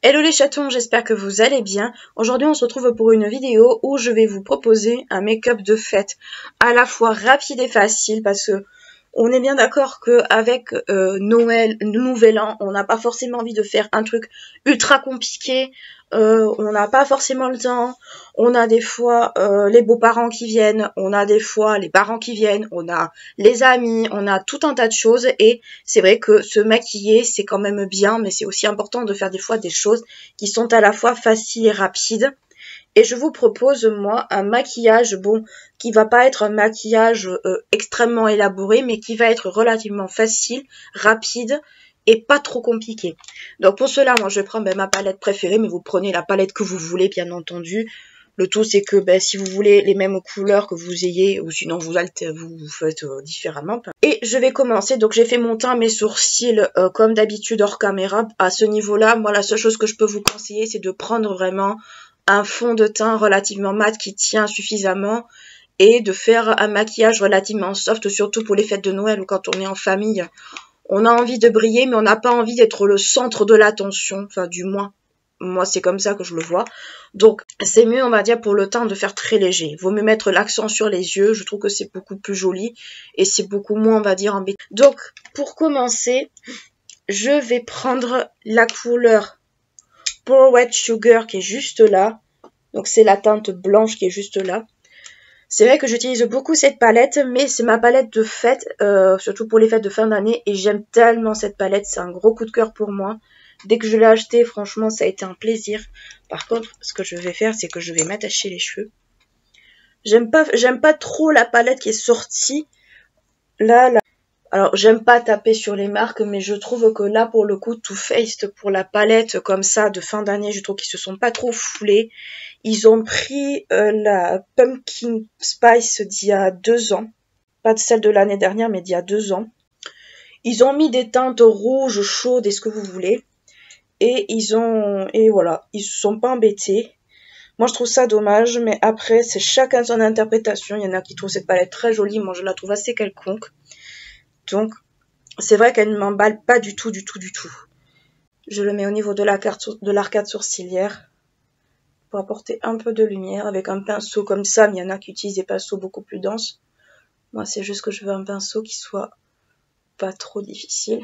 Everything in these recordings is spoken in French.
Hello les chatons, j'espère que vous allez bien. Aujourd'hui on se retrouve pour une vidéo où je vais vous proposer un make-up de fête à la fois rapide et facile parce que on est bien d'accord qu'avec Noël, Nouvel An, on n'a pas forcément envie de faire un truc ultra compliqué, on n'a pas forcément le temps, on a des fois les beaux-parents qui viennent, on a des fois les parents qui viennent, on a les amis, on a tout un tas de choses et c'est vrai que se maquiller c'est quand même bien, mais c'est aussi important de faire des fois des choses qui sont à la fois faciles et rapides. Et je vous propose, moi, un maquillage, bon, qui va pas être un maquillage extrêmement élaboré, mais qui va être relativement facile, rapide et pas trop compliqué. Donc pour cela, moi, je vais prendre ma palette préférée, mais vous prenez la palette que vous voulez, bien entendu. Le tout, c'est que si vous voulez les mêmes couleurs que vous ayez, ou sinon vous faites différemment. Et je vais commencer, donc j'ai fait mon teint, mes sourcils, comme d'habitude hors caméra. À ce niveau-là, moi, la seule chose que je peux vous conseiller, c'est de prendre vraiment un fond de teint relativement mat qui tient suffisamment et de faire un maquillage relativement soft, surtout pour les fêtes de Noël ou quand on est en famille. On a envie de briller, mais on n'a pas envie d'être le centre de l'attention, enfin du moins. Moi, c'est comme ça que je le vois. Donc, c'est mieux, on va dire, pour le teint de faire très léger. Vaut mieux mettre l'accent sur les yeux. Je trouve que c'est beaucoup plus joli et c'est beaucoup moins, on va dire, embêtant. Donc, pour commencer, je vais prendre la couleur Pour Wet Sugar qui est juste là. Donc, c'est la teinte blanche qui est juste là. C'est vrai que j'utilise beaucoup cette palette, mais c'est ma palette de fête, surtout pour les fêtes de fin d'année. Et j'aime tellement cette palette, c'est un gros coup de cœur pour moi. Dès que je l'ai achetée, franchement, ça a été un plaisir. Par contre, ce que je vais faire, c'est que je vais m'attacher les cheveux. J'aime pas trop la palette qui est sortie. Là. Alors, j'aime pas taper sur les marques, mais je trouve que là, pour le coup, Too Faced, pour la palette comme ça de fin d'année, je trouve qu'ils se sont pas trop foulés. Ils ont pris la Pumpkin Spice d'il y a 2 ans. Pas de celle de l'année dernière, mais d'il y a 2 ans. Ils ont mis des teintes rouges, chaudes et ce que vous voulez. Et voilà, ils se sont pas embêtés. Moi, je trouve ça dommage, mais après, c'est chacun son interprétation. Il y en a qui trouvent cette palette très jolie, moi, je la trouve assez quelconque. Donc, c'est vrai qu'elle ne m'emballe pas du tout. Je le mets au niveau de l'arcade sourcilière pour apporter un peu de lumière avec un pinceau comme ça. Mais il y en a qui utilisent des pinceaux beaucoup plus denses. Moi, c'est juste que je veux un pinceau qui soit pas trop difficile.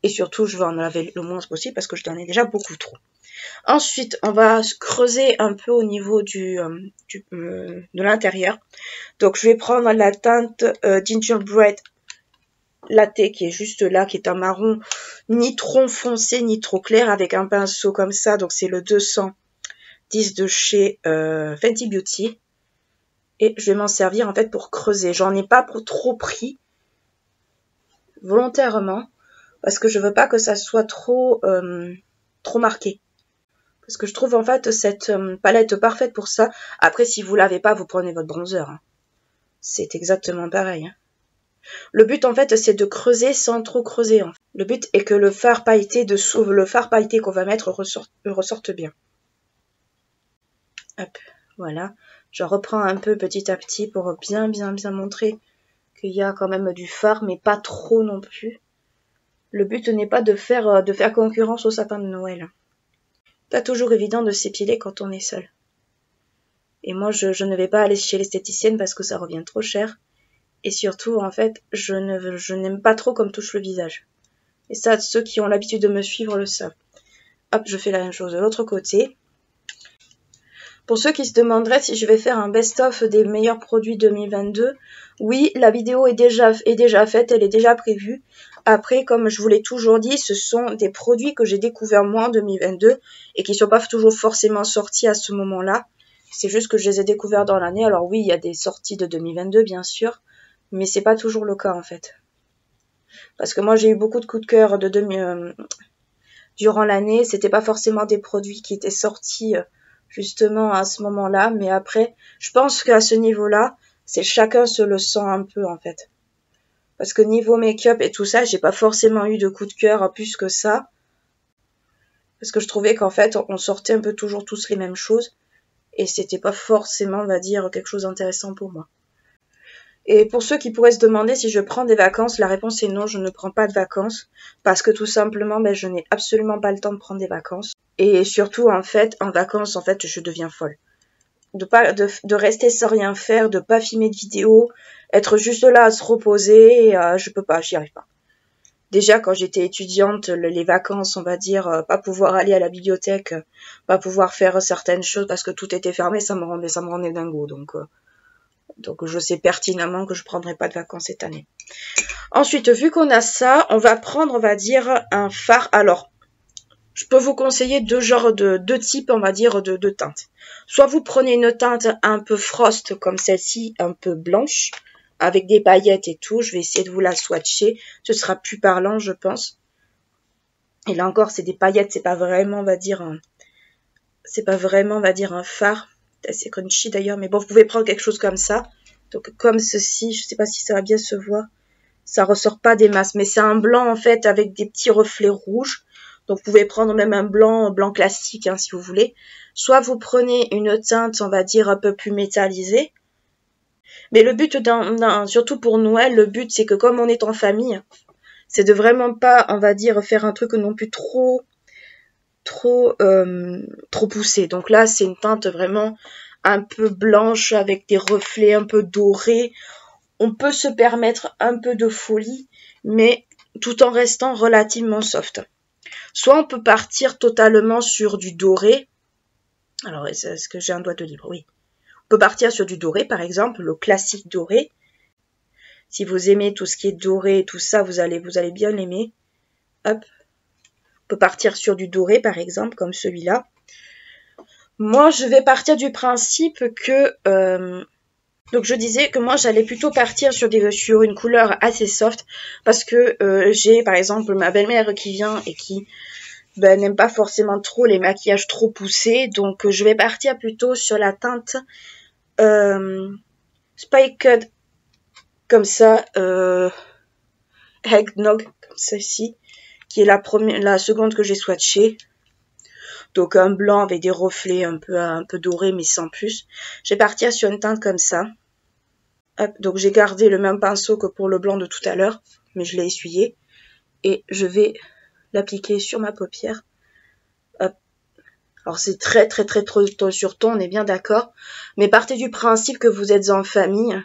Et surtout, je veux en laver le moins possible parce que je t'en ai déjà beaucoup trop. Ensuite, on va creuser un peu au niveau de l'intérieur. Donc, je vais prendre la teinte Gingerbread Latte qui est juste là, qui est un marron ni trop foncé ni trop clair avec un pinceau comme ça. Donc, c'est le 210 de chez Fenty Beauty. Et je vais m'en servir en fait pour creuser. J'en ai pas trop pris volontairement parce que je veux pas que ça soit trop marqué. Parce que je trouve en fait cette palette parfaite pour ça. Après, si vous l'avez pas, vous prenez votre bronzer. Hein. C'est exactement pareil. Hein. Le but en fait, c'est de creuser sans trop creuser. Hein. Le but est que le fard pailleté qu'on va mettre ressorte bien. Hop, voilà. Je reprends un peu petit à petit pour bien montrer qu'il y a quand même du fard, mais pas trop non plus. Le but n'est pas de faire concurrence au sapin de Noël. Pas toujours évident de s'épiler quand on est seul. Et moi, je ne vais pas aller chez l'esthéticienne parce que ça revient trop cher. Et surtout, en fait, je n'aime pas trop comme touche le visage. Et ça, ceux qui ont l'habitude de me suivre le savent. Hop, je fais la même chose de l'autre côté. Pour ceux qui se demanderaient si je vais faire un best-of des meilleurs produits 2022, oui, la vidéo est déjà faite, elle est déjà prévue. Après, comme je vous l'ai toujours dit, ce sont des produits que j'ai découverts moi en 2022 et qui ne sont pas toujours forcément sortis à ce moment-là. C'est juste que je les ai découverts dans l'année. Alors oui, il y a des sorties de 2022, bien sûr, mais c'est pas toujours le cas en fait. Parce que moi, j'ai eu beaucoup de coups de cœur durant l'année. C'était pas forcément des produits qui étaient sortis justement à ce moment-là, mais après, je pense qu'à ce niveau-là, c'est chacun se le sent un peu en fait. Parce que niveau make-up et tout ça, j'ai pas forcément eu de coup de cœur plus que ça. Parce que je trouvais qu'en fait, on sortait un peu toujours tous les mêmes choses. et c'était pas forcément, on va dire, quelque chose d'intéressant pour moi. Et pour ceux qui pourraient se demander si je prends des vacances, la réponse est non, je ne prends pas de vacances parce que tout simplement, je n'ai absolument pas le temps de prendre des vacances. Et surtout, en fait, en vacances, en fait, je deviens folle. De rester sans rien faire, de pas filmer de vidéos, être juste là à se reposer, je peux pas, j'y arrive pas. Déjà, quand j'étais étudiante, les vacances, on va dire, pas pouvoir aller à la bibliothèque, pas pouvoir faire certaines choses parce que tout était fermé, ça me rendait dingo. Donc je sais pertinemment que je prendrai pas de vacances cette année. Ensuite, vu qu'on a ça, on va prendre, on va dire, un fard. Alors, je peux vous conseiller deux types, on va dire, de teintes. Soit vous prenez une teinte un peu frost, comme celle-ci, un peu blanche, avec des paillettes et tout. Je vais essayer de vous la swatcher. Ce sera plus parlant, je pense. Et là encore, c'est des paillettes, c'est pas vraiment, on va dire, un fard. C'est crunchy d'ailleurs, mais bon, vous pouvez prendre quelque chose comme ça. Donc, comme ceci, je sais pas si ça va bien se voir. Ça ressort pas des masses, mais c'est un blanc, en fait, avec des petits reflets rouges. Donc, vous pouvez prendre même un blanc classique, hein, si vous voulez. Soit vous prenez une teinte, on va dire, un peu plus métallisée. Mais le but, surtout pour Noël, le but, c'est que comme on est en famille, c'est de vraiment pas, on va dire, faire un truc non plus trop poussé. Donc là, c'est une teinte vraiment un peu blanche avec des reflets un peu dorés. On peut se permettre un peu de folie, mais tout en restant relativement soft. Soit on peut partir totalement sur du doré. Alors, est-ce que j'ai un doigt de libre? Oui. On peut partir sur du doré, par exemple, le classique doré. Si vous aimez tout ce qui est doré et tout ça, vous allez bien l'aimer. Hop. On peut partir sur du doré, par exemple, comme celui-là. Moi, je vais partir du principe que... donc, je disais que moi, j'allais plutôt partir sur une couleur assez soft. Parce que j'ai, par exemple, ma belle-mère qui vient et qui n'aime pas forcément trop les maquillages trop poussés. Donc, je vais partir plutôt sur la teinte Spiked, comme ça, Eggnog, comme celle-ci, qui est la seconde que j'ai swatchée. Donc un blanc avec des reflets un peu dorés, mais sans plus. Je vais partir sur une teinte comme ça. Hop, donc j'ai gardé le même pinceau que pour le blanc de tout à l'heure, mais je l'ai essuyé. Et je vais l'appliquer sur ma paupière. Hop. Alors c'est très ton sur ton, on est bien d'accord. Mais partez du principe que vous êtes en famille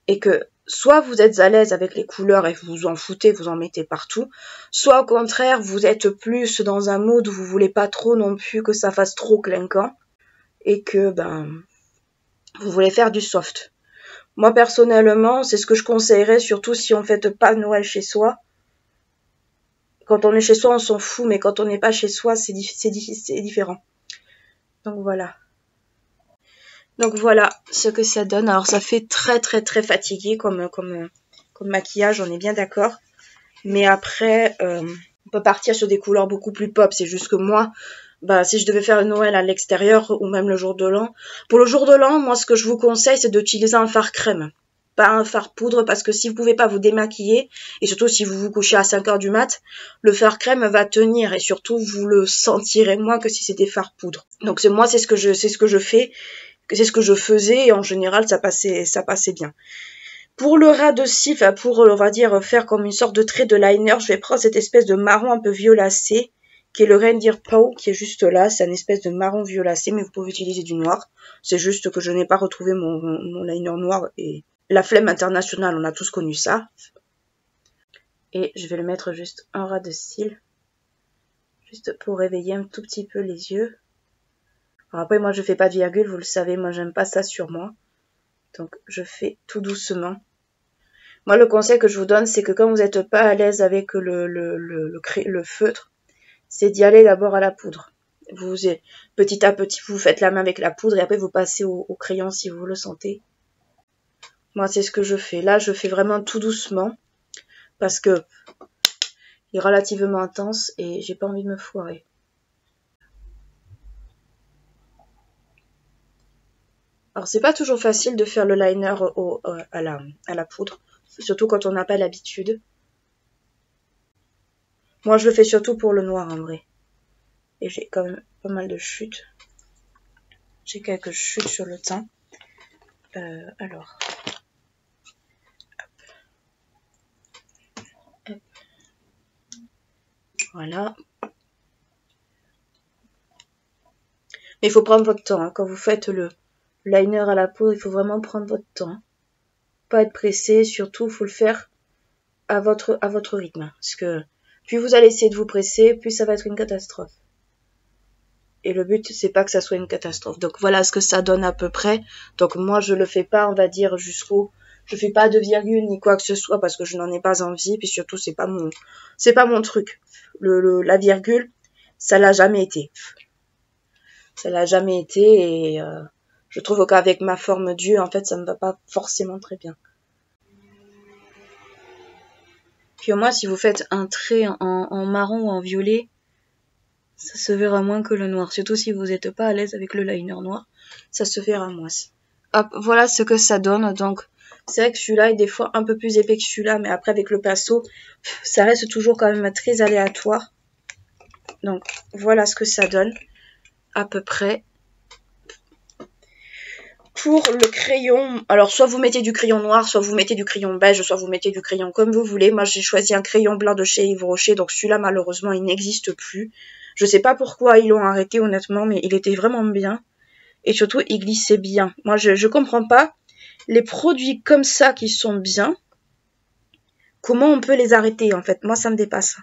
et que soit vous êtes à l'aise avec les couleurs et vous en foutez, vous en mettez partout, soit au contraire, vous êtes plus dans un mode où vous voulez pas trop non plus que ça fasse trop clinquant et que vous voulez faire du soft. Moi personnellement, c'est ce que je conseillerais, surtout si on fête pas Noël chez soi. Quand on est chez soi, on s'en fout, mais quand on n'est pas chez soi, c'est différent. Donc voilà. Donc voilà ce que ça donne. Alors ça fait très fatigué comme maquillage, on est bien d'accord. Mais après, on peut partir sur des couleurs beaucoup plus pop. C'est juste que moi, si je devais faire Noël à l'extérieur ou même le jour de l'an. Pour le jour de l'an, moi ce que je vous conseille, c'est d'utiliser un fard crème. Pas un fard poudre, parce que si vous pouvez pas vous démaquiller, et surtout si vous vous couchez à 5h du mat, le fard crème va tenir, et surtout vous le sentirez moins que si c'était fard poudre. Donc c'est ce que je fais. C'est ce que je faisais et en général ça passait bien. Pour le ras de cils, pour on va dire faire comme une sorte de trait de liner, je vais prendre cette espèce de marron un peu violacé qui est le Reindeer Paw qui est juste là, c'est une espèce de marron violacé mais vous pouvez utiliser du noir. C'est juste que je n'ai pas retrouvé mon liner noir et la flemme internationale, on a tous connu ça. Et je vais le mettre juste en ras de cils, juste pour réveiller un tout petit peu les yeux. Alors après, moi, je fais pas de virgule, vous le savez, moi, j'aime pas ça sur moi. Donc, je fais tout doucement. Moi, le conseil que je vous donne, c'est que quand vous n'êtes pas à l'aise avec le feutre, c'est d'y aller d'abord à la poudre. Petit à petit, vous faites la main avec la poudre et après, vous passez au crayon si vous le sentez. Moi, c'est ce que je fais. Là, je fais vraiment tout doucement parce que il est relativement intense et j'ai pas envie de me foirer. Alors c'est pas toujours facile de faire le liner à la poudre, surtout quand on n'a pas l'habitude. Moi je le fais surtout pour le noir en vrai. Et j'ai quand même pas mal de chutes. J'ai quelques chutes sur le teint. Alors. Hop. Voilà. Mais il faut prendre votre temps. Hein. Quand vous faites le liner à la peau, il faut vraiment prendre votre temps. Pas être pressé. Surtout, il faut le faire à votre rythme. Parce que plus vous allez essayer de vous presser, plus ça va être une catastrophe. Et le but, c'est pas que ça soit une catastrophe. Donc voilà ce que ça donne à peu près. Donc moi, je le fais pas, on va dire, jusqu'au... Je fais pas de virgule ni quoi que ce soit parce que je n'en ai pas envie. Puis surtout, c'est pas mon truc. La virgule, ça l'a jamais été. Ça l'a jamais été et je trouve qu'avec ma forme d'yeux, en fait, ça me va pas forcément très bien. Puis au moins, si vous faites un trait en marron ou en violet, ça se verra moins que le noir. Surtout si vous n'êtes pas à l'aise avec le liner noir, ça se verra moins. Hop, voilà ce que ça donne. Donc, c'est vrai que celui-là est des fois un peu plus épais que celui-là, mais après avec le pinceau, ça reste toujours quand même très aléatoire. Donc, voilà ce que ça donne, à peu près. Pour le crayon, alors soit vous mettez du crayon noir, soit vous mettez du crayon beige, soit vous mettez du crayon comme vous voulez. Moi, j'ai choisi un crayon blanc de chez Yves Rocher, donc celui-là, malheureusement, il n'existe plus. Je sais pas pourquoi ils l'ont arrêté, honnêtement, mais il était vraiment bien. Et surtout, il glissait bien. Moi, je comprends pas les produits comme ça qui sont bien. Comment on peut les arrêter, en fait? Moi, ça me dépasse.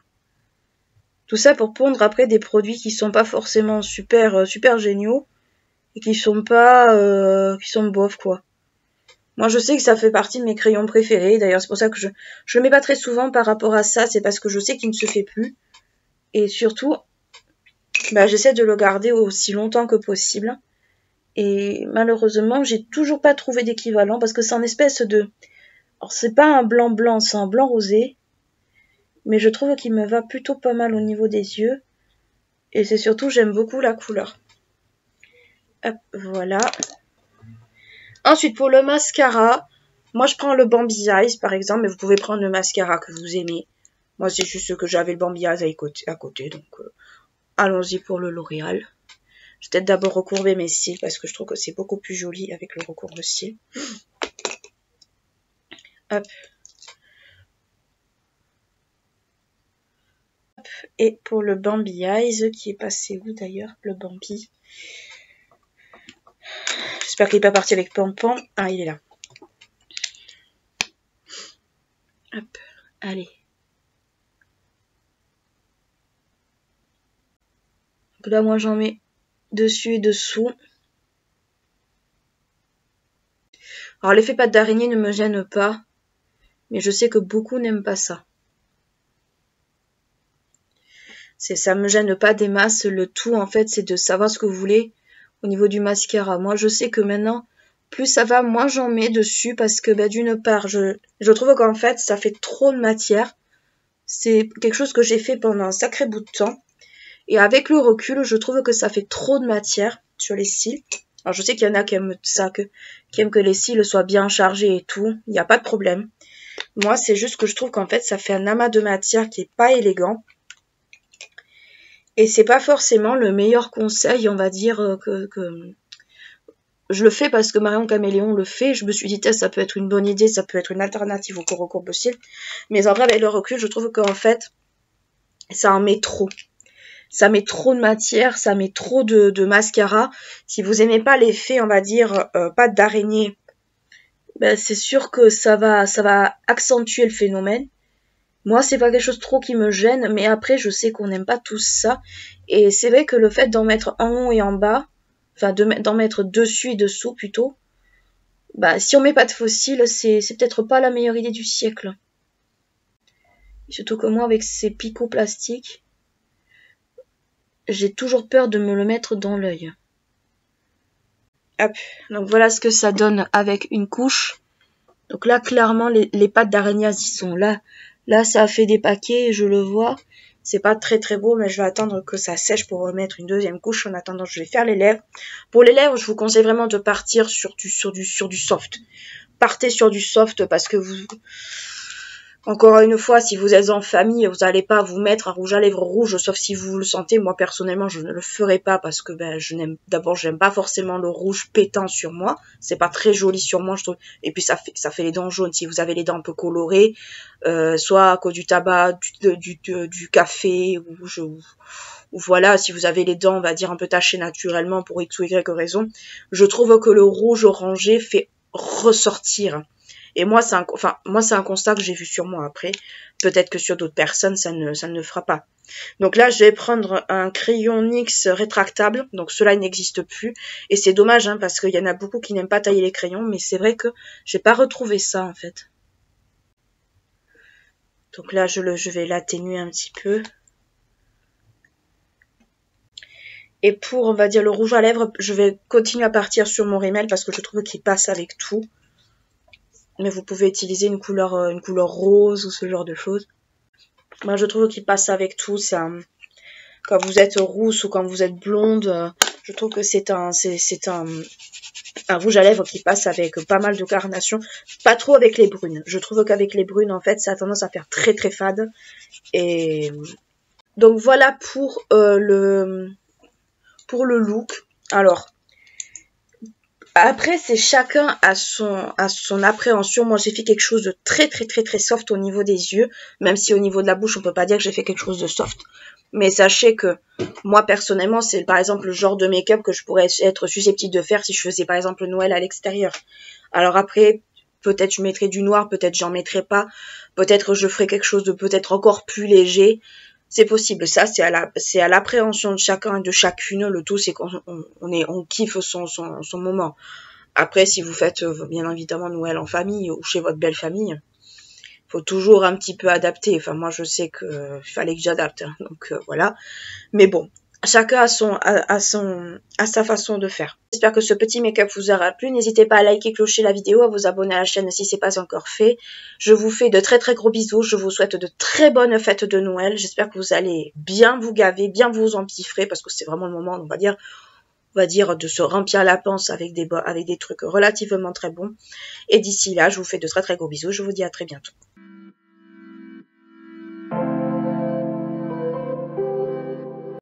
Tout ça pour pondre après des produits qui sont pas forcément super géniaux. Et qui sont pas... qui sont bof, quoi. Moi, je sais que ça fait partie de mes crayons préférés. D'ailleurs, c'est pour ça que je le mets pas très souvent par rapport à ça. C'est parce que je sais qu'il ne se fait plus. Et surtout, bah, j'essaie de le garder aussi longtemps que possible. Et malheureusement, j'ai toujours pas trouvé d'équivalent. Parce que c'est une espèce de... Alors, c'est pas un blanc blanc, c'est un blanc rosé. Mais je trouve qu'il me va plutôt pas mal au niveau des yeux. Et c'est surtout, j'aime beaucoup la couleur. Hop, voilà. Ensuite, pour le mascara, moi je prends le Bambi Eyes par exemple, mais vous pouvez prendre le mascara que vous aimez. Moi c'est juste que j'avais le Bambi Eyes à côté, donc allons-y pour le L'Oréal. Je vais peut-être d'abord recourber mes cils parce que je trouve que c'est beaucoup plus joli avec le recours de cils. Hop. Et pour le Bambi Eyes, qui est passé où d'ailleurs, le Bambi? J'espère qu'il n'est pas parti avec Pampan. Ah, il est là. Hop, allez. Donc là, moi, j'en mets dessus et dessous. Alors, l'effet pâte d'araignée ne me gêne pas. Mais je sais que beaucoup n'aiment pas ça. Ça me gêne pas des masses. Le tout, en fait, c'est de savoir ce que vous voulez au niveau du mascara. Moi, je sais que maintenant, plus ça va, moins j'en mets dessus parce que, bah, d'une part, je trouve qu'en fait, ça fait trop de matière. C'est quelque chose que j'ai fait pendant un sacré bout de temps. Et avec le recul, je trouve que ça fait trop de matière sur les cils. Alors, je sais qu'il y en a qui aiment ça, qui aiment que les cils soient bien chargés et tout. Il n'y a pas de problème. Moi, c'est juste que je trouve qu'en fait, ça fait un amas de matière qui est pas élégant. Et c'est pas forcément le meilleur conseil, on va dire, que je le fais parce que Marion Caméléon le fait. Je me suis dit, ça peut être une bonne idée, ça peut être une alternative au recours cils. Mais en vrai, avec le recul, je trouve qu'en fait, ça en met trop. Ça met trop de matière, ça met trop de mascara. Si vous aimez pas l'effet, on va dire, pâte d'araignée, ben c'est sûr que ça va accentuer le phénomène. Moi, c'est pas quelque chose trop qui me gêne, mais après, je sais qu'on n'aime pas tous ça. Et c'est vrai que le fait d'en mettre en haut et en bas, enfin, d'en mettre dessus et dessous plutôt, bah, si on met pas de fossiles, c'est peut-être pas la meilleure idée du siècle. Surtout que moi, avec ces picots plastiques, j'ai toujours peur de me le mettre dans l'œil. Hop, donc voilà ce que ça donne avec une couche. Donc là, clairement, les pattes d'araignée, ils sont là. Là, ça a fait des paquets, je le vois. C'est pas très très beau, mais je vais attendre que ça sèche pour remettre une deuxième couche. En attendant, je vais faire les lèvres. Pour les lèvres, je vous conseille vraiment de partir sur du soft. Partez sur du soft parce que Encore une fois, si vous êtes en famille, vous n'allez pas vous mettre un rouge à lèvres rouge, sauf si vous le sentez. Moi, personnellement, je ne le ferai pas parce que j'aime pas forcément le rouge pétant sur moi. C'est pas très joli sur moi, je trouve. Et puis, ça fait les dents jaunes. Si vous avez les dents un peu colorées, soit à cause du tabac, du café, ou voilà, si vous avez les dents, on va dire, un peu tachées naturellement pour X ou Y raison, je trouve que le rouge orangé fait ressortir. Et moi, c'est un constat que j'ai vu sur moi. Après, peut-être que sur d'autres personnes, ça ne le fera pas. Donc là, je vais prendre un crayon NYX rétractable. Donc cela n'existe plus. Et c'est dommage, hein, parce qu'il y en a beaucoup qui n'aiment pas tailler les crayons. Mais c'est vrai que j'ai pas retrouvé ça, en fait. Donc là, je vais l'atténuer un petit peu. Et pour, on va dire, le rouge à lèvres, je vais continuer à partir sur mon rímel parce que je trouve qu'il passe avec tout. Mais vous pouvez utiliser une couleur rose ou ce genre de choses. Moi, je trouve qu'il passe avec tout. Quand vous êtes rousse ou quand vous êtes blonde, je trouve que c'est un rouge à lèvres qui passe avec pas mal de carnation. Pas trop avec les brunes. Je trouve qu'avec les brunes, en fait, ça a tendance à faire très très fade. Et donc voilà pour le look. Alors, après, c'est chacun à son appréhension. Moi, j'ai fait quelque chose de très, très, très, très soft au niveau des yeux. Même si au niveau de la bouche, on peut pas dire que j'ai fait quelque chose de soft. Mais sachez que moi, personnellement, c'est par exemple le genre de make-up que je pourrais être susceptible de faire si je faisais par exemple Noël à l'extérieur. Alors après, peut-être je mettrai du noir, peut-être j'en mettrai pas. Peut-être je ferai quelque chose de peut-être encore plus léger. C'est possible, ça c'est à l'appréhension de chacun et de chacune. Le tout c'est qu'on kiffe son moment. Après, si vous faites bien évidemment Noël en famille ou chez votre belle famille, faut toujours un petit peu adapter. Enfin, moi je sais que fallait que j'adapte, hein, donc voilà. Mais bon, chacun a sa façon de faire. J'espère que ce petit make-up vous aura plu. N'hésitez pas à liker, clocher la vidéo, à vous abonner à la chaîne si ce n'est pas encore fait. Je vous fais de très très gros bisous. Je vous souhaite de très bonnes fêtes de Noël. J'espère que vous allez bien vous gaver, bien vous empiffrer, parce que c'est vraiment le moment, on va dire, de se remplir la panse avec des trucs relativement très bons. Et d'ici là, je vous fais de très très gros bisous. Je vous dis à très bientôt.